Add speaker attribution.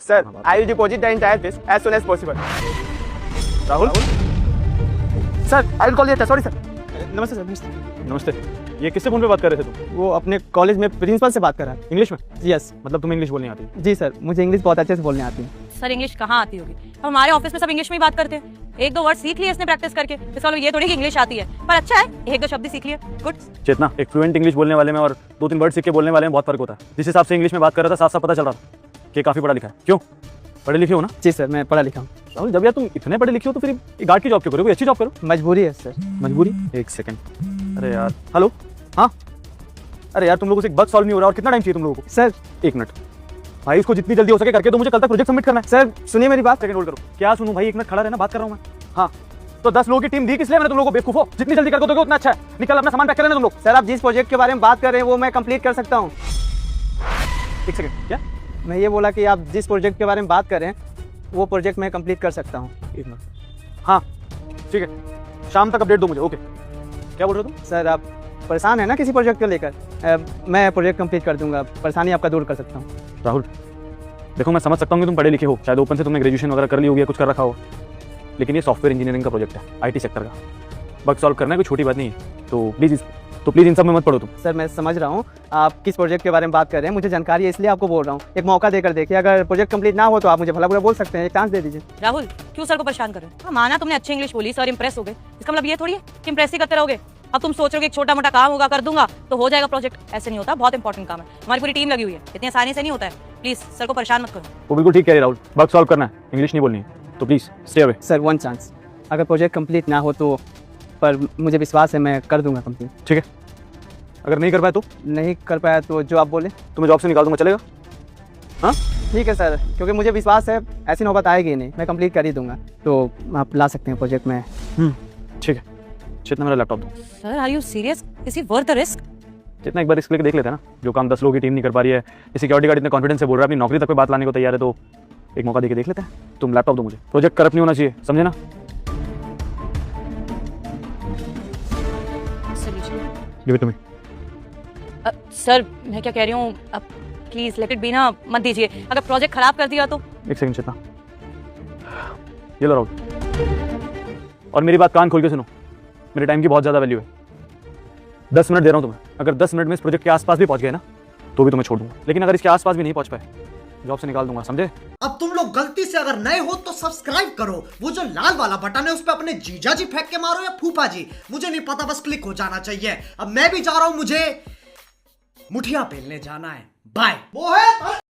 Speaker 1: Sir, I will deposit the entire fees as soon as possible.
Speaker 2: Rahul
Speaker 1: Sir, I will call later. Sorry, sir. नमस्ते sir, नमस्ते।
Speaker 2: नमस्ते। ये किससे phone पे बात कर रहे थे तुम?
Speaker 1: वो अपने कॉलेज में प्रिंसिपल से बात कर रहा है।
Speaker 2: इंग्लिश में?
Speaker 1: यस।
Speaker 2: मतलब तुम्हें इंग्लिश बोलनी आती है?
Speaker 1: जी सर, मुझे इंग्लिश बहुत अच्छे से बोलने आती है।
Speaker 3: सर इंग्लिश कहाँ आती होगी? अब हमारे ऑफिस में सब इंग्लिश में ही बात करते हैं। एक दो वर्ड सीख लिए इसने प्रैक्टिस करके, इसका मतलब ये थोड़ी कि इंग्लिश आती है, पर अच्छा है एक दो शब्द सीख लिए, गुड।
Speaker 2: चेतना, एक फ्लुएंट इंग्लिश बोलने वाले में और दो तीन वर्ड सीख के बोलने वाले में बहुत फर्क होता है। जिस हिसाब से इंग्लिश में बात कर रहा था साफ साफ पता चल रहा था कि काफी पढ़ा लिखा है। क्यों? पढ़े लिखे हो ना?
Speaker 1: जी सर, मैं पढ़ा लिखा हूँ।
Speaker 2: राहुल, जब यार तुम इतने पढ़े लिखे हो तो फिर गार्ड की जॉब क्यों करो? कोई अच्छी जॉब करो।
Speaker 1: मजबूरी है सर।
Speaker 2: मजबूरी? एक सेकंड। अरे यार, हेलो, हाँ। अरे यार, तुम लोगों से एक बग सॉल्व नहीं हो रहा और कितना टाइम चाहिए तुम लोगों को?
Speaker 1: सर
Speaker 2: एक मिनट भाई, इसको जितनी जल्दी हो सके करके, तो मुझे कल तक प्रोजेक्ट सबमिट करना है।
Speaker 1: सर सुनिए मेरी बात।
Speaker 2: सेकंड होल्ड करो। क्या सुनूं भाई, एक मिनट खड़ा रहना, बात कर रहा हूं मैं। हाँ, तो 10 लोगों की टीम दी, किसलिए मैंने तुम लोगों को? बेवकूफो, जितनी जल्दी कर दोगे उतना अच्छा है। निकल, अपना सामान पैक कर लेना तुम लोग।
Speaker 1: सर आप जिस प्रोजेक्ट के बारे में बात कर रहे हैं वो मैं कंप्लीट कर सकता हूँ।
Speaker 2: एक सेकंड, क्या?
Speaker 1: मैं ये बोला कि आप जिस प्रोजेक्ट के बारे में बात कर रहे हैं वो प्रोजेक्ट मैं कंप्लीट कर सकता हूँ।
Speaker 2: एक मिनट। हाँ ठीक है, शाम तक अपडेट दो मुझे। ओके, क्या बोल रहे हो तुम?
Speaker 1: सर आप परेशान है ना किसी प्रोजेक्ट को लेकर? मैं प्रोजेक्ट कंप्लीट कर दूंगा, परेशानी आपका दूर कर सकता हूँ।
Speaker 2: राहुल देखो, मैं समझ सकता हूँ कि तुम पढ़े लिखे हो, शायद ओपन से तुमने ग्रेजुएशन वगैरह कर ली होगी या कुछ कर रखा हो, लेकिन ये सॉफ्टवेयर इंजीनियरिंग का प्रोजेक्ट है, आईटी सेक्टर का। बग सॉल्व करना है कोई छोटी बात नहीं है, तो प्लीज़ इन सब में मत पढ़ो तुम।
Speaker 1: सर मैं समझ रहा हूँ आप किस प्रोजेक्ट के बारे में बात कर रहे हैं, मुझे जानकारी है इसलिए आपको बोल रहा हूँ। एक मौका देकर देखिए, अगर प्रोजेक्ट कंप्लीट ना हो तो आप मुझे भला बुरा बोल सकते हैं, एक चांस दे दीजिए।
Speaker 3: राहुल क्यों सर को परेशान कर रहे हो? हाँ, माना तुमने अच्छी इंग्लिश बोली, सर इंप्रेस हो गए, इसका मतलब ये थोड़ी है कि इंप्रेस ही करते रहोगे। अब तुम सोच रहे हो कि एक छोटा मोटा काम होगा, कर दूंगा तो हो जाएगा प्रोजेक्ट। ऐसे नहीं होता, बहुत इंपॉर्टेंट काम है, हमारी पूरी टीम लगी हुई है, इतनी आसानी से नहीं होता है। प्लीज सर को परेशान मत करो।
Speaker 2: वो बिल्कुल ठीक कह रहे राहुल, बग सॉल्व करना है, इंग्लिश नहीं बोलनी है, तो please stay away.
Speaker 1: Sir one chance, अगर प्रोजेक्ट कंप्लीट ना हो तो, पर मुझे विश्वास है मैं कर दूंगा कंप्लीट।
Speaker 2: ठीक है, अगर नहीं कर पाए तो?
Speaker 1: नहीं कर पाया तो जो आप बोले
Speaker 2: तुम्हें जॉब से निकाल दूंगा, चलेगा? हाँ
Speaker 1: ठीक है सर, क्योंकि मुझे विश्वास है ऐसी नौबत आएगी ही नहीं, मैं कंप्लीट कर ही दूंगा। तो आप ला सकते हैं प्रोजेक्ट में।
Speaker 2: ठीक है, जितना मेरा लैपटॉप दो।
Speaker 3: Sir are you serious? Is it worth the risk?
Speaker 2: जितना एक बार रिस्क लेके देख लेते हैं ना, जो काम 10 लोगों की टीम नहीं कर पा रही है, सिक्योरिटी गार्ड इतने कॉन्फिडेंस से बोल रहा है अपनी नौकरी तक पे बात लाने को तैयार है, तो एक मौका देके देख लेते हैं। तुम लैपटॉप दो मुझे, प्रोजेक्ट करप्ट नहीं होना चाहिए, समझे ना? Give it to me.
Speaker 3: Sir मैं क्या कह रही हूँ, अब प्लीज लेट इट बी ना, मत दीजिए। अगर प्रोजेक्ट खराब कर दिया तो?
Speaker 2: एक सेकंड चेतना, ये लो राहुल, और मेरी बात कान खोल के सुनो, मेरे टाइम की बहुत ज़्यादा वैल्यू है। 10 मिनट दे रहा हूँ तुम्हें, अगर 10 मिनट में इस प्रोजेक्ट के आसपास भी पहुंच गए ना तो भी तुम्हें छोड़ दूंगा, लेकिन अगर इसके आसपास भी नहीं पहुंच पाए जॉब से निकाल दूंगा, समझे?
Speaker 4: अब तुम लोग गलती से अगर नए हो तो सब्सक्राइब करो, वो जो लाल वाला बटन है उस पर अपने जीजा जी फेंक के मारो या फूफा जी, मुझे नहीं पता, बस क्लिक हो जाना चाहिए। अब मैं भी जा रहा हूं, मुझे मुठिया पेलने जाना है। बाय।